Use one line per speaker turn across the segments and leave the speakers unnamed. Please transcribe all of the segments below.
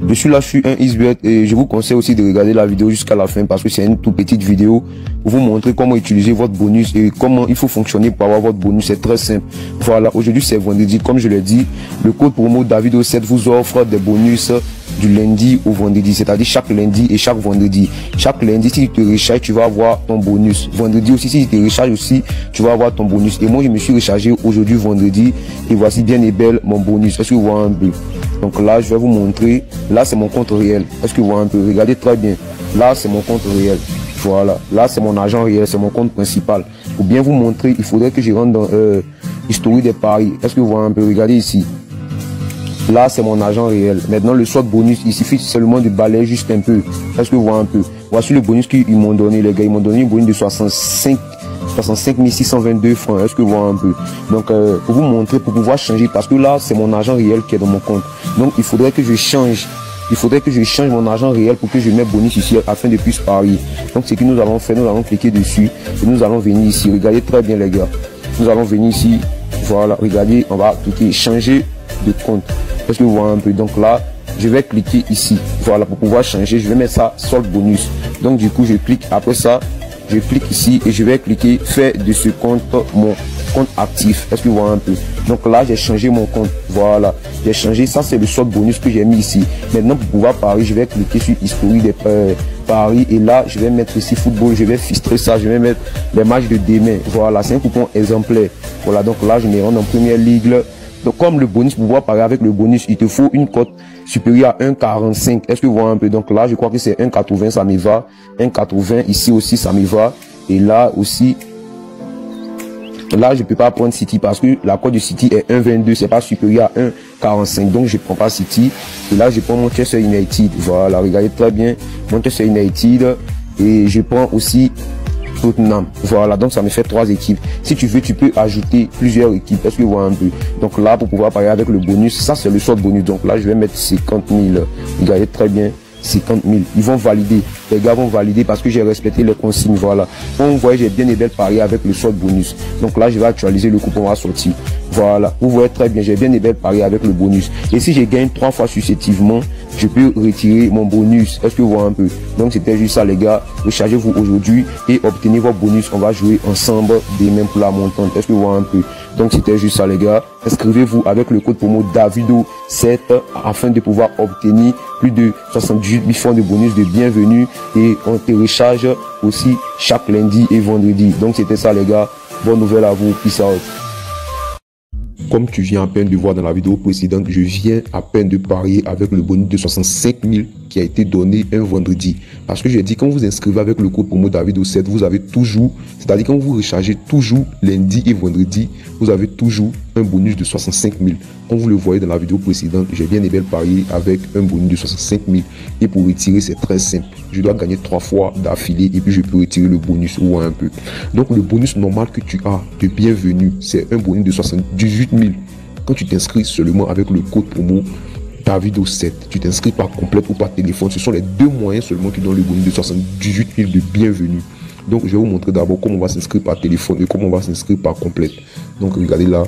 Je suis là, je suis un Xbet et je vous conseille aussi de regarder la vidéo jusqu'à la fin parce que c'est une toute petite vidéo pour vous montrer comment utiliser votre bonus et comment il faut fonctionner pour avoir votre bonus. C'est très simple. Voilà, aujourd'hui c'est vendredi, comme je l'ai dit, le code promo Davido7 vous offre des bonus du lundi au vendredi, c'est-à-dire chaque lundi et chaque vendredi. Chaque lundi, si tu te recharges, tu vas avoir ton bonus. Vendredi aussi, si tu te recharges aussi, tu vas avoir ton bonus. Et moi, je me suis rechargé aujourd'hui vendredi et voici bien et belle mon bonus. Est-ce que vous voyez un peu? Donc là, je vais vous montrer. Là, c'est mon compte réel. Est-ce que vous voyez un peu? Regardez très bien. Là, c'est mon compte réel. Voilà. Là, c'est mon argent réel. C'est mon compte principal. Pour bien vous montrer, il faudrait que je rentre dans historique des paris. Est-ce que vous voyez un peu? Regardez ici. Là, c'est mon argent réel. Maintenant, le solde bonus, il suffit seulement de balayer juste un peu. Est-ce que vous voyez un peu? Voici le bonus qu'ils m'ont donné, les gars. Ils m'ont donné un bonus de 65 622 francs. Est-ce que vous voyez un peu? Donc, pour vous montrer, pour pouvoir changer, parce que là, c'est mon argent réel qui est dans mon compte. Donc, il faudrait que je change. Il faudrait que je change mon argent réel pour que je mette bonus ici afin de plus parier. Donc, ce que nous allons faire, nous allons cliquer dessus et nous allons venir ici. Regardez très bien, les gars. Nous allons venir ici. Voilà, regardez, on va cliquer changer de compte. Est-ce que vous voyez un peu? Donc là, je vais cliquer ici. Voilà, pour pouvoir changer, je vais mettre ça solde bonus. Donc du coup, je clique. Après ça, je clique ici et je vais cliquer faire de ce compte mon compte actif. Est-ce que vous voyez un peu? Donc là, j'ai changé mon compte. Voilà, j'ai changé. Ça, c'est le solde bonus que j'ai mis ici. Maintenant, pour pouvoir parier, je vais cliquer sur historique des paris et là, je vais mettre ici football. Je vais filtrer ça. Je vais mettre les matchs de demain. Voilà, c'est un coupon exemplaire. Voilà, donc là, je me rends en première ligue. Donc comme le bonus, pour pouvoir parier avec le bonus, il te faut une cote supérieure à 1,45. Est-ce que vous voyez un peu? Donc là, je crois que c'est 1,80, ça me va. 1,80, ici aussi, ça me va. Et là aussi, là, je peux pas prendre City parce que la cote de City est 1,22, c'est pas supérieur à 1,45. Donc, je prends pas City. Et là, je prends Manchester United. Voilà, regardez très bien. Manchester United. Et je prends aussi Tottenham. Voilà, donc ça me fait 3 équipes. Si tu veux, tu peux ajouter plusieurs équipes. Est-ce que vous voyez un peu? Donc là, pour pouvoir parier avec le bonus, ça c'est le solde bonus. Donc là, je vais mettre 50 000. Regardez très bien. 50 000. Ils vont valider. Les gars vont valider parce que j'ai respecté les consignes. Voilà. Donc, vous voyez, j'ai bien et belle parié avec le solde bonus. Donc là, je vais actualiser le coupon à sortir. Voilà. Vous voyez très bien, j'ai bien et belle parié avec le bonus. Et si je gagne 3 fois successivement, je peux retirer mon bonus. Est-ce que vous voyez un peu? Donc c'était juste ça, les gars. Rechargez-vous aujourd'hui et obtenez votre bonus. On va jouer ensemble demain pour la montante. Est-ce que vous voyez un peu? Donc c'était juste ça, les gars. Inscrivez-vous avec le code promo Davido7 afin de pouvoir obtenir plus de 78 000 francs de bonus de bienvenue et on te recharge aussi chaque lundi et vendredi. Donc c'était ça, les gars. Bonne nouvelle à vous. Peace out. Comme tu viens à peine de voir dans la vidéo précédente, je viens à peine de parier avec le bonus de 65 000 qui a été donné un vendredi. Parce que j'ai dit, quand vous inscrivez avec le code promo Davido7, vous avez toujours, c'est-à-dire quand vous rechargez toujours lundi et vendredi, vous avez toujours un bonus de 65 000. Comme vous le voyez dans la vidéo précédente, j'ai bien et belle parié avec un bonus de 65 000. Et pour retirer, c'est très simple. Je dois gagner 3 fois d'affilée et puis je peux retirer le bonus ou un peu. Donc le bonus normal que tu as de bienvenue, c'est un bonus de 78 000. Quand tu t'inscris seulement avec le code promo Davido7, tu t'inscris par complète ou par téléphone. Ce sont les 2 moyens seulement qui donnent le bonus de 78 000 de bienvenue. Donc je vais vous montrer d'abord comment on va s'inscrire par téléphone et comment on va s'inscrire par complète. Donc regardez là,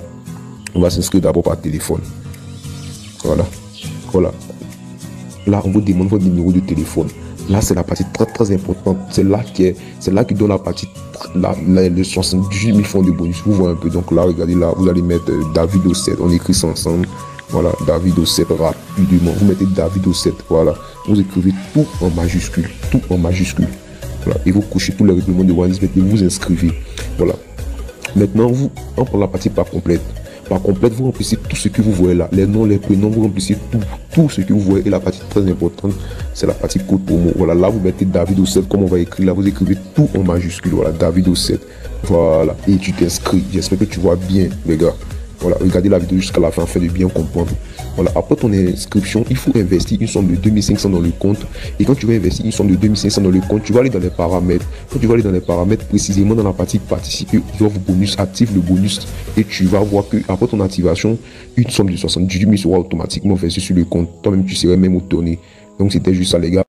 on va s'inscrire d'abord par téléphone. Voilà. Voilà. Là, on vous demande votre numéro de téléphone. Là, c'est la partie très importante. C'est là qui donne la partie, les 78 000 francs de bonus. Vous voyez un peu. Donc là, regardez là, vous allez mettre Davido7. On écrit ça ensemble. Voilà, Davido7 rapidement. Vous mettez Davido7. Voilà. Vous écrivez tout en majuscule. Tout en majuscule. Voilà. Et vous cochez tous les règlements de OneXBet et vous inscrivez. Voilà. Maintenant, on prend la partie par complète. Par complète, vous remplissez tout ce que vous voyez là. Les noms, les prénoms, vous remplissez tout ce que vous voyez. Et la partie très importante, c'est la partie code promo. Voilà, là, vous mettez Davido7, comme on va écrire. Là, vous écrivez tout en majuscule. Voilà, Davido7. Voilà. Et tu t'inscris. J'espère que tu vois bien, les gars. Voilà, regardez la vidéo jusqu'à la fin, afin de bien comprendre. Voilà, après ton inscription, il faut investir une somme de 2500 dans le compte. Et quand tu vas investir une somme de 2500 dans le compte, tu vas aller dans les paramètres. Quand tu vas aller dans les paramètres, précisément dans la partie participer, il offre bonus, active le bonus. Et tu vas voir que après ton activation, une somme de 78 000 sera automatiquement versée sur le compte. Toi-même, tu serais même étonné. Donc, c'était juste ça, les gars.